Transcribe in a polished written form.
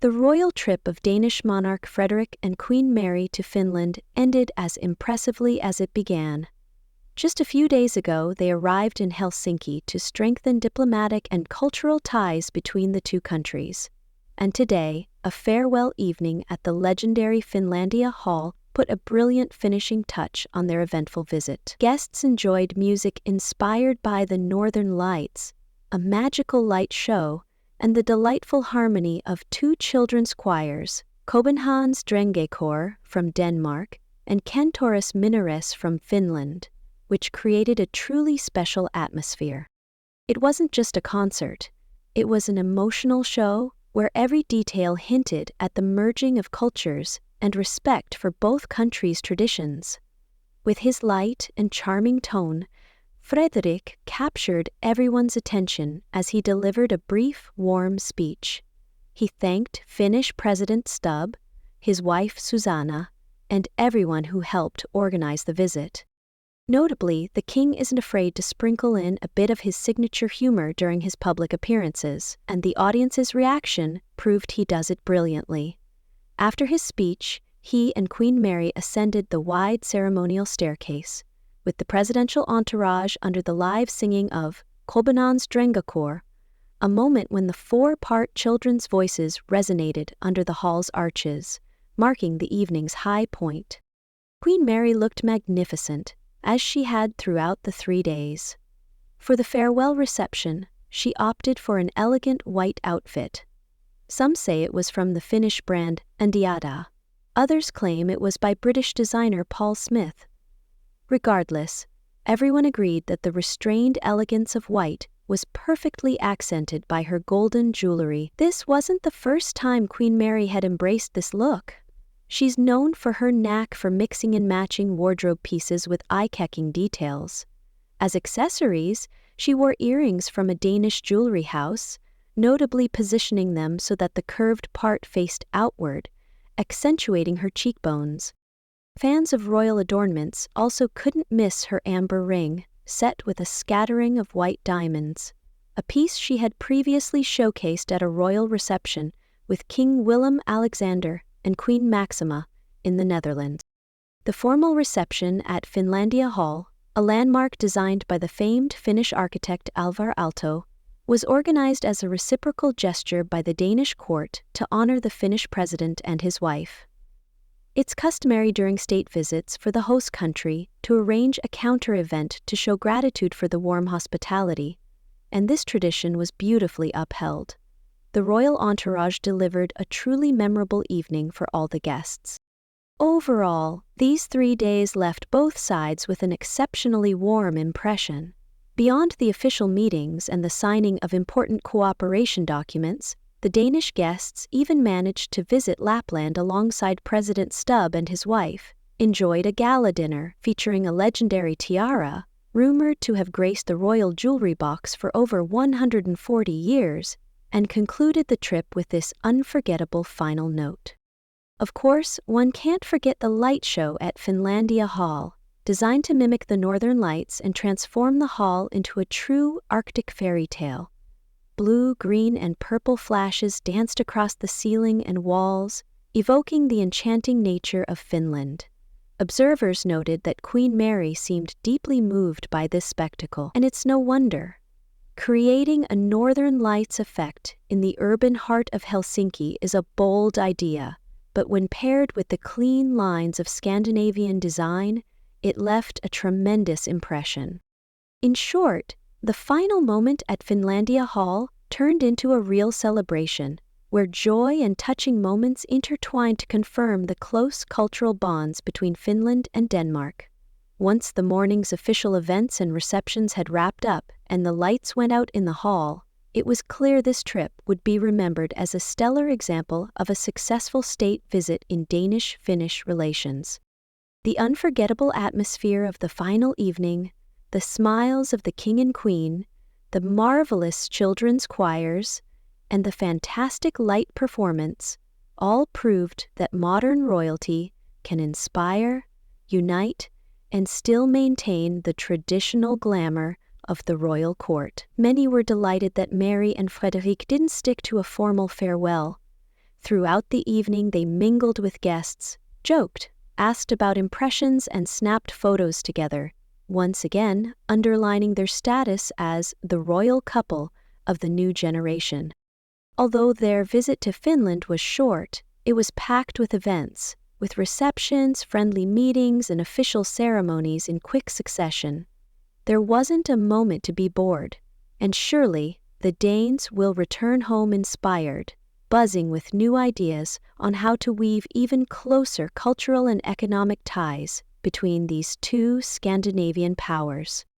The royal trip of Danish monarch Frederik and Queen Mary to Finland ended as impressively as it began. Just a few days ago, they arrived in Helsinki to strengthen diplomatic and cultural ties between the two countries. And today, a farewell evening at the legendary Finlandia Hall put a brilliant finishing touch on their eventful visit. Guests enjoyed music inspired by the Northern Lights, a magical light show, and the delightful harmony of two children's choirs, Københavns Drengekor from Denmark and Cantores from Finland, which created a truly special atmosphere. It wasn't just a concert, it was an emotional show where every detail hinted at the merging of cultures and respect for both countries' traditions. With his light and charming tone, Frederik captured everyone's attention as he delivered a brief, warm speech. He thanked Finnish President Stubb, his wife Susanna, and everyone who helped organize the visit. Notably, the king isn't afraid to sprinkle in a bit of his signature humor during his public appearances, and the audience's reaction proved he does it brilliantly. After his speech, he and Queen Mary ascended the wide ceremonial staircase, with the presidential entourage under the live singing of Københavns Drengekor, a moment when the four-part children's voices resonated under the hall's arches, marking the evening's high point. Queen Mary looked magnificent, as she had throughout the 3 days. For the farewell reception, she opted for an elegant white outfit. Some say it was from the Finnish brand Attire. Others claim it was by British designer Paul Smith. Regardless, everyone agreed that the restrained elegance of white was perfectly accented by her golden jewelry. This wasn't the first time Queen Mary had embraced this look. She's known for her knack for mixing and matching wardrobe pieces with eye-catching details. As accessories, she wore earrings from a Danish jewelry house, notably positioning them so that the curved part faced outward, accentuating her cheekbones. Fans of royal adornments also couldn't miss her amber ring, set with a scattering of white diamonds, a piece she had previously showcased at a royal reception with King Willem-Alexander and Queen Maxima in the Netherlands. The formal reception at Finlandia Hall, a landmark designed by the famed Finnish architect Alvar Aalto, was organized as a reciprocal gesture by the Danish court to honor the Finnish president and his wife. It's customary during state visits for the host country to arrange a counter-event to show gratitude for the warm hospitality, and this tradition was beautifully upheld. The royal entourage delivered a truly memorable evening for all the guests. Overall, these 3 days left both sides with an exceptionally warm impression. Beyond the official meetings and the signing of important cooperation documents, the Danish guests even managed to visit Lapland alongside President Stubb and his wife, enjoyed a gala dinner featuring a legendary tiara, rumored to have graced the royal jewelry box for over 140 years, and concluded the trip with this unforgettable final note. Of course, one can't forget the light show at Finlandia Hall, designed to mimic the Northern Lights and transform the hall into a true Arctic fairy tale. Blue, green, and purple flashes danced across the ceiling and walls, evoking the enchanting nature of Finland. Observers noted that Queen Mary seemed deeply moved by this spectacle, and it's no wonder. Creating a Northern Lights effect in the urban heart of Helsinki is a bold idea, but when paired with the clean lines of Scandinavian design, it left a tremendous impression. In short, the final moment at Finlandia Hall turned into a real celebration, where joy and touching moments intertwined to confirm the close cultural bonds between Finland and Denmark. Once the morning's official events and receptions had wrapped up and the lights went out in the hall, it was clear this trip would be remembered as a stellar example of a successful state visit in Danish-Finnish relations. The unforgettable atmosphere of the final evening, the smiles of the king and queen, the marvelous children's choirs, and the fantastic light performance all proved that modern royalty can inspire, unite, and still maintain the traditional glamour of the royal court. Many were delighted that Mary and Frederik didn't stick to a formal farewell. Throughout the evening, they mingled with guests, joked, asked about impressions, and snapped photos together, once again underlining their status as the royal couple of the new generation. Although their visit to Finland was short, it was packed with events, with receptions, friendly meetings, and official ceremonies in quick succession. There wasn't a moment to be bored, and surely the Danes will return home inspired, buzzing with new ideas on how to weave even closer cultural and economic ties between these two Scandinavian powers.